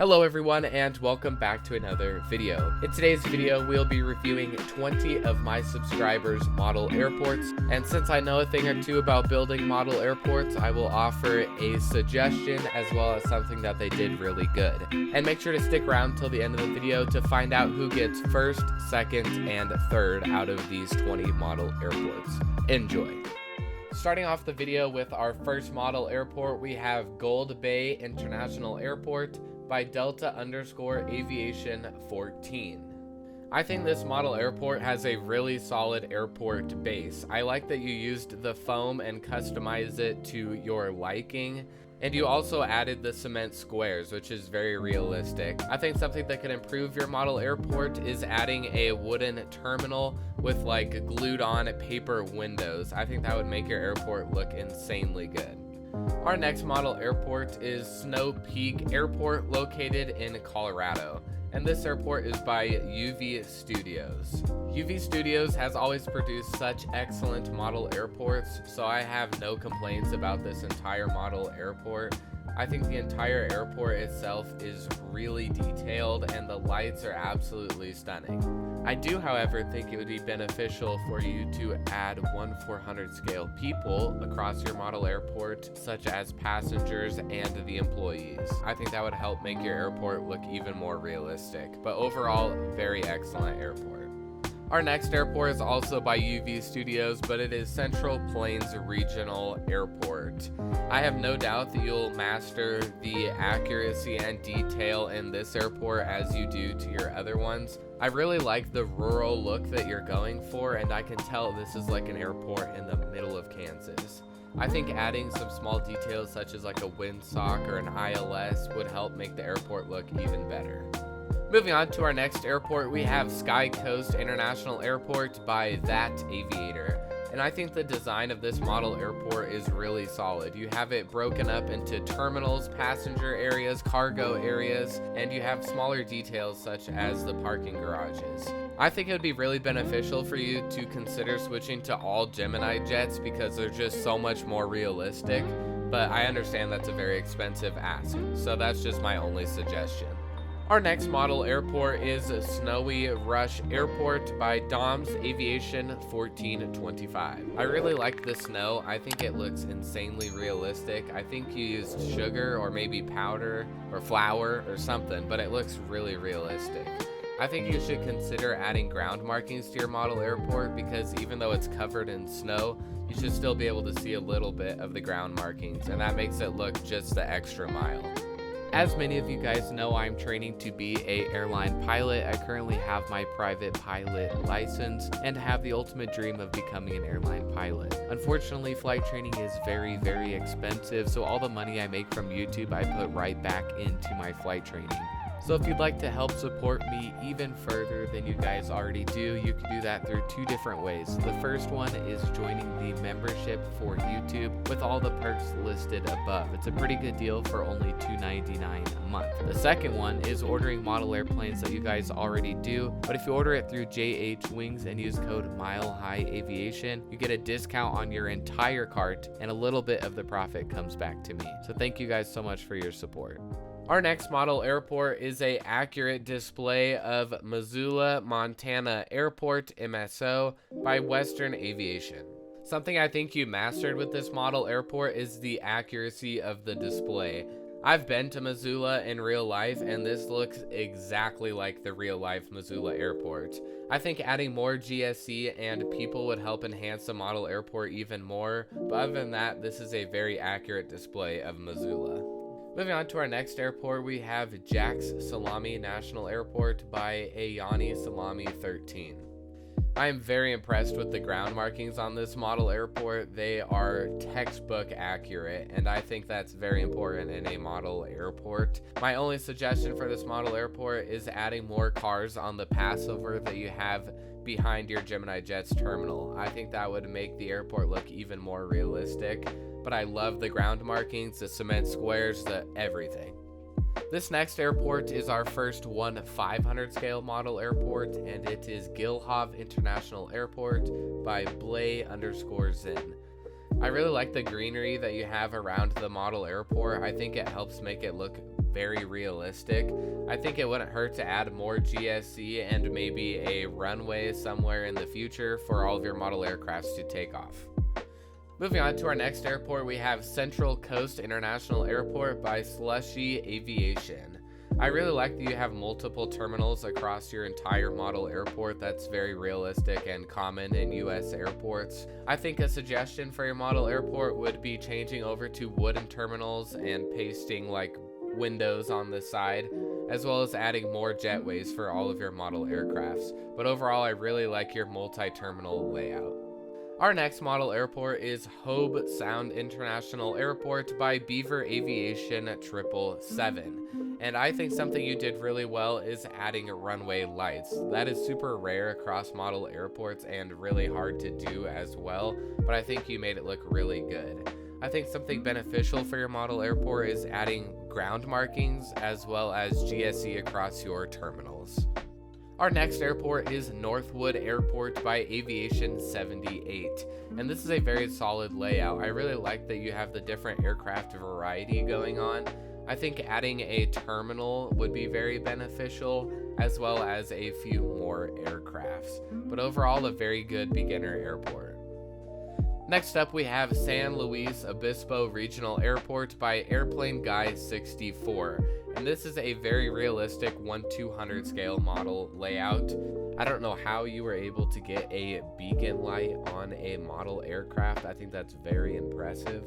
Hello everyone and welcome back to another video. In today's video, we'll be reviewing 20 of my subscribers' model airports, and since I know a thing or two about building model airports, I will offer a suggestion as well as something that they did really good. And make sure to stick around till the end of the video to find out who gets first, second, and third out of these 20 model airports. Enjoy. Starting off the video with our first model airport, we have Gold Bay International Airport by Delta_Aviation 14. I think this model airport has a really solid airport base. I like that you used the foam and customized it to your liking. And you also added the cement squares, which is very realistic. I think something that could improve your model airport is adding a wooden terminal with like glued on paper windows. I think that would make your airport look insanely good. Our next model airport is Snow Peak Airport, located in Colorado. And this airport is by Yuvi Studios. Yuvi Studios has always produced such excellent model airports, so I have no complaints about this entire model airport. I think the entire airport itself is really detailed and the lights are absolutely stunning. I do, however, think it would be beneficial for you to add 1/400 scale people across your model airport, such as passengers and the employees. I think that would help make your airport look even more realistic, but overall, very excellent airport. Our next airport is also by UV Studios, but it is Central Plains Regional Airport. I have no doubt that you'll master the accuracy and detail in this airport as you do to your other ones. I really like the rural look that you're going for, and I can tell this is like an airport in the middle of Kansas. I think adding some small details such as like a windsock or an ILS would help make the airport look even better. Moving on to our next airport, we have Sky Coast International Airport by That Aviator. And I think the design of this model airport is really solid. You have it broken up into terminals, passenger areas, cargo areas, and you have smaller details such as the parking garages. I think it would be really beneficial for you to consider switching to all Gemini jets because they're just so much more realistic, but I understand that's a very expensive ask, so that's just my only suggestion. Our next model airport is Snowy Rush Airport by Dom's Aviation 1425. I really like the snow. I think it looks insanely realistic. I think you used sugar or maybe powder or flour or something, but it looks really realistic. I think you should consider adding ground markings to your model airport because even though it's covered in snow, you should still be able to see a little bit of the ground markings, and that makes it look just the extra mile. As many of you guys know, I'm training to be an airline pilot. I currently have my private pilot license and have the ultimate dream of becoming an airline pilot. Unfortunately, flight training is very, very expensive, so all the money I make from YouTube, I put right back into my flight training. So if you'd like to help support me even further than you guys already do, you can do that through two different ways. The first one is joining the membership for YouTube with all the perks listed above. It's a pretty good deal for only $2.99 a month. The second one is ordering model airplanes that you guys already do, but if you order it through JH Wings and use code MileHigh Aviation, you get a discount on your entire cart and a little bit of the profit comes back to me. So thank you guys so much for your support. Our next model airport is an accurate display of Missoula, Montana Airport, MSO, by Western Aviation. Something I think you mastered with this model airport is the accuracy of the display. I've been to Missoula in real life, and this looks exactly like the real life Missoula airport. I think adding more GSC and people would help enhance the model airport even more, but other than that, this is a very accurate display of Missoula. Moving on to our next airport, we have Jack's Salami National Airport by Ayani Salami 13. I am very impressed with the ground markings on this model airport. They are textbook accurate, and I think that's very important in a model airport. My only suggestion for this model airport is adding more cars on the passover that you have behind your Gemini Jets terminal. I think that would make the airport look even more realistic. But I love the ground markings, the cement squares, the everything. This next airport is our first 1/500 scale model airport, and it is Gilhov International Airport by Blay_Zin. I really like the greenery that you have around the model airport. I think it helps make it look very realistic. I think it wouldn't hurt to add more GSE and maybe a runway somewhere in the future for all of your model aircrafts to take off. Moving on to our next airport, we have Central Coast International Airport by MileHigh Aviation. I really like that you have multiple terminals across your entire model airport. That's very realistic and common in US airports. I think a suggestion for your model airport would be changing over to wooden terminals and pasting like windows on the side, as well as adding more jetways for all of your model aircrafts. But overall, I really like your multi-terminal layout. Our next model airport is Hobe Sound International Airport by Beaver Aviation 777. And I think something you did really well is adding runway lights. That is super rare across model airports and really hard to do as well, but I think you made it look really good. I think something beneficial for your model airport is adding ground markings as well as GSE across your terminals. Our next airport is Northwood Airport by Aviation 78, and this is a very solid layout. I really like that you have the different aircraft variety going on. I think adding a terminal would be very beneficial, as well as a few more aircrafts, but overall a very good beginner airport. Next up, we have San Luis Obispo Regional Airport by Airplane Guy 64. And this is a very realistic 1/200 scale model layout. I don't know how you were able to get a beacon light on a model aircraft. I think that's very impressive.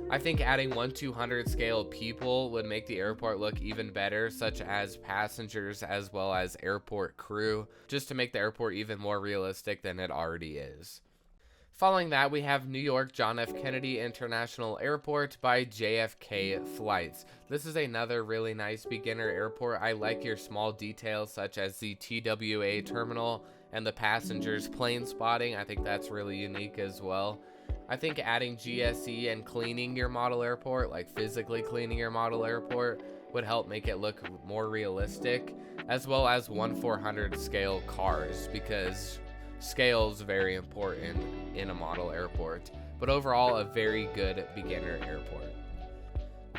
I think adding 1/200 scale people would make the airport look even better, such as passengers as well as airport crew, just to make the airport even more realistic than it already is. Following that, we have New York John F. Kennedy International Airport by JFK Flights. This is another really nice beginner airport. I like your small details such as the TWA terminal and the passengers plane spotting. I think that's really unique as well. I think adding GSE and cleaning your model airport, like physically cleaning your model airport, would help make it look more realistic, as well as 1/400 scale cars, because scale is very important in a model airport, but overall a very good beginner airport.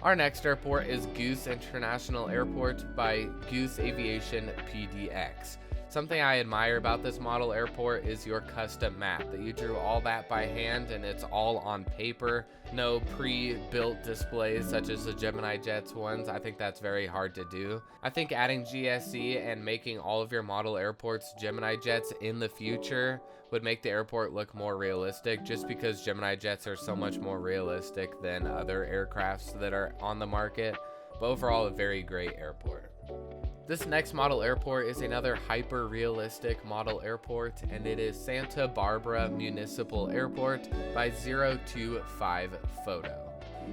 Our next airport is Goose International Airport by Goose Aviation PDX. Something I admire about this model airport is your custom map, that you drew all that by hand and it's all on paper. No pre-built displays such as the Gemini Jets ones. I think that's very hard to do. I think adding GSE and making all of your model airports Gemini Jets in the future would make the airport look more realistic, just because Gemini Jets are so much more realistic than other aircrafts that are on the market. But overall, a very great airport. This next model airport is another hyper-realistic model airport, and it is Santa Barbara Municipal Airport by 025 Photo.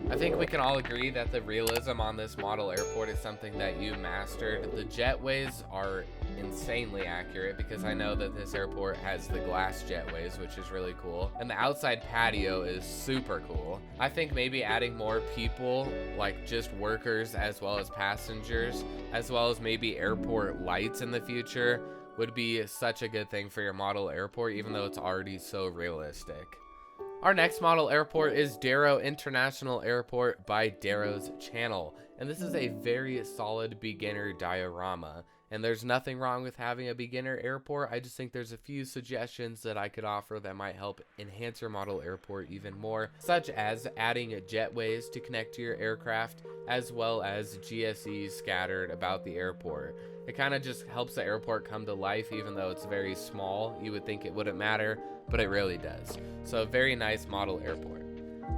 I think we can all agree that the realism on this model airport is something that you mastered. The jetways are insanely accurate, because I know that this airport has the glass jetways, which is really cool, and the outside patio is super cool. I think maybe adding more people, like just workers as well as passengers, as well as maybe airport lights in the future, would be such a good thing for your model airport, even though it's already so realistic. Our next model airport is Darrow International Airport by Darrow's Channel, and this is a very solid beginner diorama. And there's nothing wrong with having a beginner airport. I just think there's a few suggestions that I could offer that might help enhance your model airport even more, such as adding jetways to connect to your aircraft, as well as GSEs scattered about the airport. It kind of just helps the airport come to life, even though it's very small. You would think it wouldn't matter, but it really does. So a very nice model airport.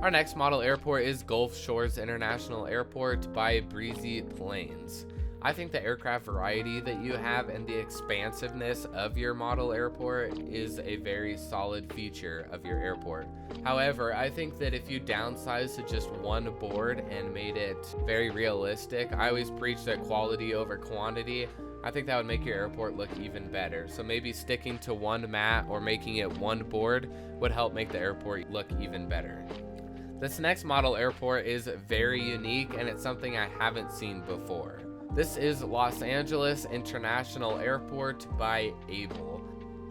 Our next model airport is Gulf Shores International Airport by Breezy Plains. I think the aircraft variety that you have and the expansiveness of your model airport is a very solid feature of your airport. However, I think that if you downsize to just one board and made it very realistic, I always preach that quality over quantity. I think that would make your airport look even better. So maybe sticking to one mat or making it one board would help make the airport look even better. This next model airport is very unique, and it's something I haven't seen before. This is Los Angeles International Airport by Able.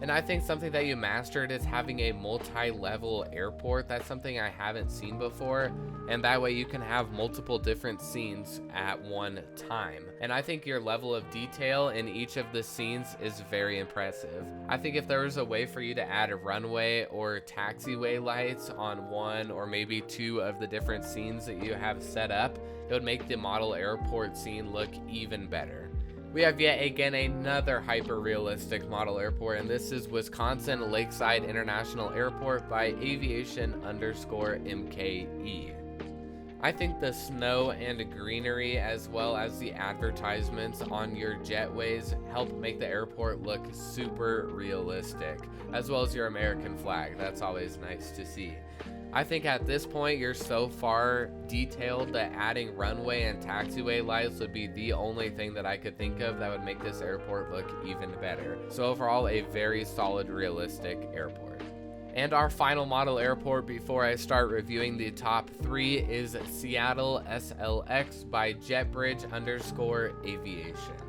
And I think something that you mastered is having a multi-level airport. That's something I haven't seen before, and that way you can have multiple different scenes at one time. And I think your level of detail in each of the scenes is very impressive. I think if there was a way for you to add a runway or taxiway lights on one or maybe two of the different scenes that you have set up, it would make the model airport scene look even better. We have yet again another hyper-realistic model airport, and this is Wisconsin Lakeside International Airport by Aviation_MKE. I think the snow and greenery as well as the advertisements on your jetways help make the airport look super realistic, as well as your American flag. That's always nice to see. I think at this point you're so far detailed that adding runway and taxiway lights would be the only thing that I could think of that would make this airport look even better. So overall, a very solid, realistic airport. And our final model airport before I start reviewing the top 3 is Seattle SLX by JetBridge_Aviation.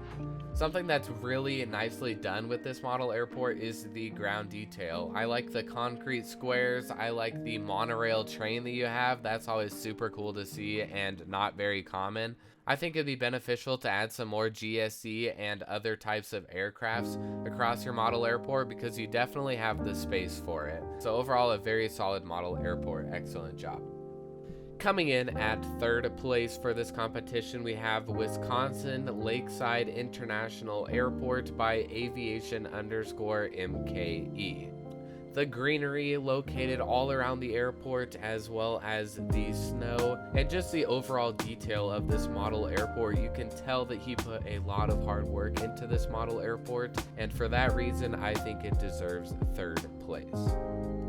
Something that's really nicely done with this model airport is the ground detail. I like the concrete squares. I like the monorail train that you have. That's always super cool to see and not very common. I think it'd be beneficial to add some more GSE and other types of aircrafts across your model airport because you definitely have the space for it. So overall, a very solid model airport. Excellent job. Coming in at third place for this competition, we have Wisconsin Lakeside International Airport by Aviation_MKE. The greenery located all around the airport, as well as the snow, and just the overall detail of this model airport, you can tell that he put a lot of hard work into this model airport, and for that reason, I think it deserves third place.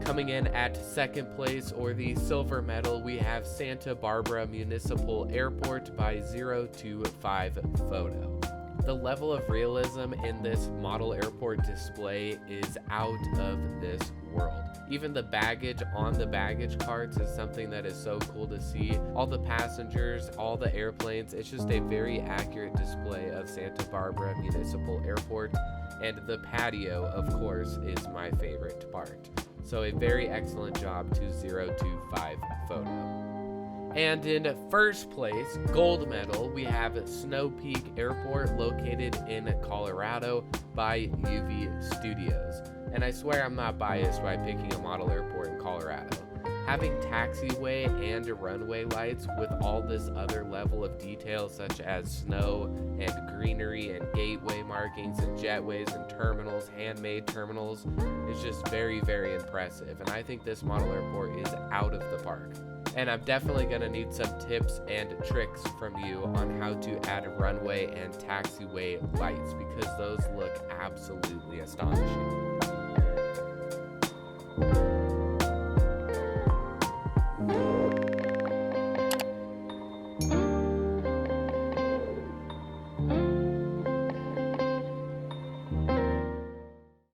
Coming in at second place, or the silver medal, we have Santa Barbara Municipal Airport by 025 Photo. The level of realism in this model airport display is out of this world. Even the baggage on the baggage carts is something that is so cool to see. All the passengers, all the airplanes, it's just a very accurate display of Santa Barbara Municipal Airport. And the patio, of course, is my favorite part. So a very excellent job to 025 Photo. And in first place, gold medal, we have Snow Peak Airport located in Colorado by Yuvi Studios. And I swear I'm not biased by picking a model airport in Colorado. Having taxiway and runway lights with all this other level of detail such as snow and greenery and gateway markings and jetways and terminals, handmade terminals, is just very, very impressive. And I think this model airport is out of the park. And I'm definitely going to need some tips and tricks from you on how to add runway and taxiway lights because those look absolutely astonishing.